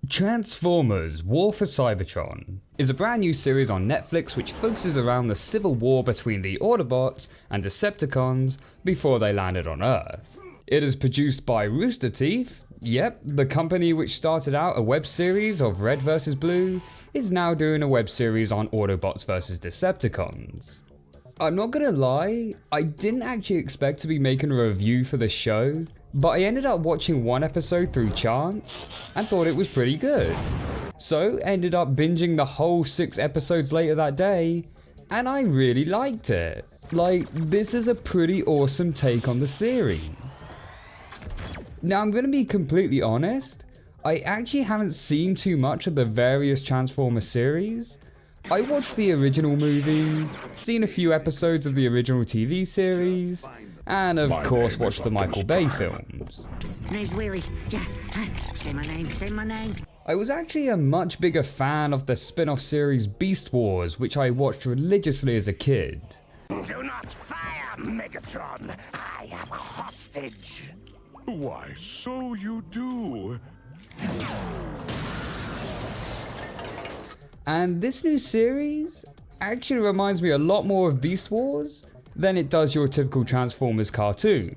Transformers: War for Cybertron is a brand new series on Netflix which focuses around the civil war between the Autobots and Decepticons before they landed on Earth. It is produced by Rooster Teeth, yep, the company which started out a web series of Red vs Blue is now doing a web series on Autobots vs Decepticons. I'm not gonna lie, I didn't actually expect to be making a review for the show, but I ended up watching one episode through chance and thought it was pretty good. So ended up binging the whole 6 episodes later that day, and I really liked it. Like, this is a pretty awesome take on the series. Now I'm gonna be completely honest, I actually haven't seen too much of the various Transformers series. I watched the original movie, seen a few episodes of the original TV series, and of course watched the Michael Bay films. Name's Willie. Yeah, say my name, say my name. I was actually a much bigger fan of the spin-off series Beast Wars, which I watched religiously as a kid. Do not fire, Megatron! I have a hostage! Why, so you do. And this new series actually reminds me a lot more of Beast Wars than it does your typical Transformers cartoon.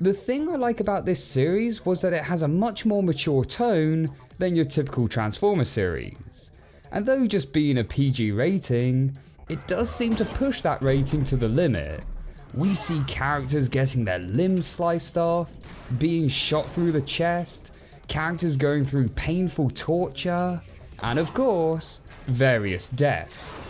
The thing I like about this series was that it has a much more mature tone than your typical Transformers series. And though just being a PG rating, it does seem to push that rating to the limit. We see characters getting their limbs sliced off, being shot through the chest, characters going through painful torture, and of course, various deaths.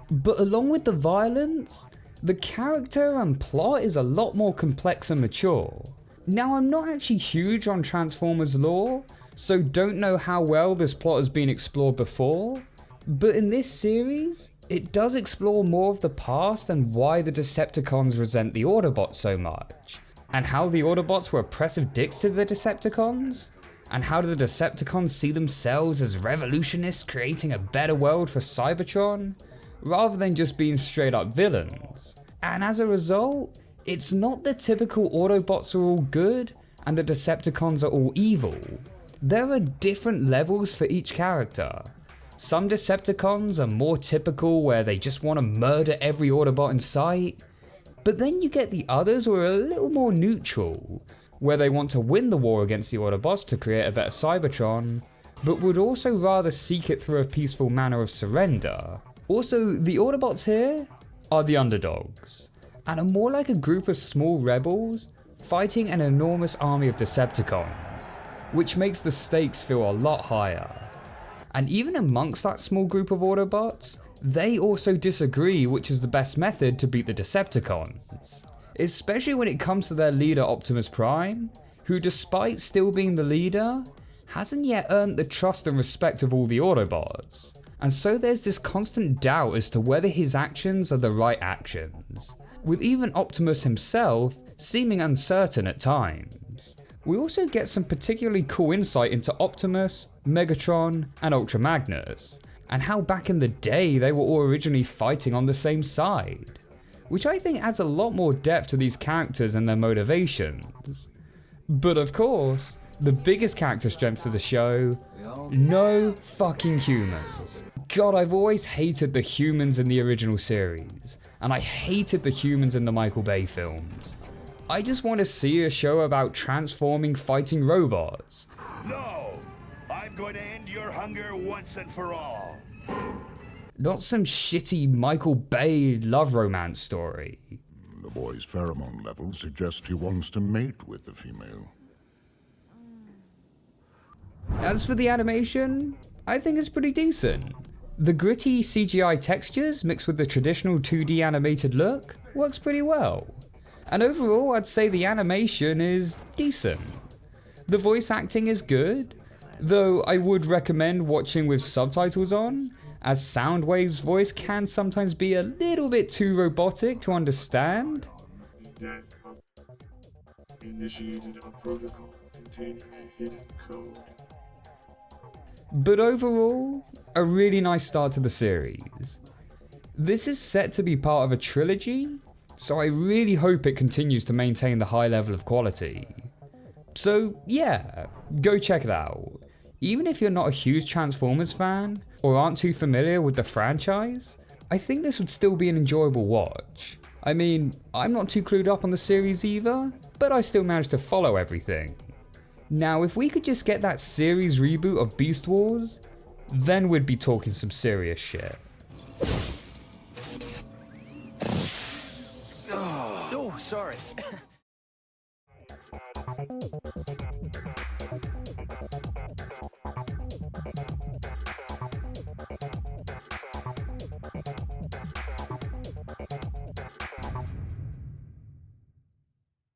But along with the violence, the character and plot is a lot more complex and mature. Now I'm not actually huge on Transformers lore, so don't know how well this plot has been explored before, but in this series, it does explore more of the past and why the Decepticons resent the Autobots so much, and how the Autobots were oppressive dicks to the Decepticons, and how do the Decepticons see themselves as revolutionists creating a better world for Cybertron, rather than just being straight up villains. And as a result, it's not the typical Autobots are all good and the Decepticons are all evil. There are different levels for each character. Some Decepticons are more typical where they just want to murder every Autobot in sight, but then you get the others who are a little more neutral, where they want to win the war against the Autobots to create a better Cybertron, but would also rather seek it through a peaceful manner of surrender. Also, the Autobots here are the underdogs, and are more like a group of small rebels fighting an enormous army of Decepticons, which makes the stakes feel a lot higher. And even amongst that small group of Autobots, they also disagree which is the best method to beat the Decepticons. Especially when it comes to their leader Optimus Prime, who despite still being the leader, hasn't yet earned the trust and respect of all the Autobots. And so there's this constant doubt as to whether his actions are the right actions, with even Optimus himself seeming uncertain at times. We also get some particularly cool insight into Optimus, Megatron, and Ultra Magnus, and how back in the day they were all originally fighting on the same side, which I think adds a lot more depth to these characters and their motivations. But of course, the biggest character strength to the show, no fucking humans. God, I've always hated the humans in the original series, and I hated the humans in the Michael Bay films. I just want to see a show about transforming fighting robots. No! I'm going to end your hunger once and for all. Not some shitty Michael Bay love romance story. The boy's pheromone levels suggest he wants to mate with the female. As for the animation, I think it's pretty decent. The gritty CGI textures mixed with the traditional 2D animated look works pretty well. And overall, I'd say the animation is decent. The voice acting is good, though I would recommend watching with subtitles on, as Soundwave's voice can sometimes be a little bit too robotic to understand. That initiated a protocol containing a hidden code. But overall, a really nice start to the series. This is set to be part of a trilogy, so I really hope it continues to maintain the high level of quality. So yeah, go check it out. Even if you're not a huge Transformers fan, or aren't too familiar with the franchise, I think this would still be an enjoyable watch. I mean, I'm not too clued up on the series either, but I still managed to follow everything. Now if we could just get that series reboot of Beast Wars, then we'd be talking some serious shit. Oh, sorry.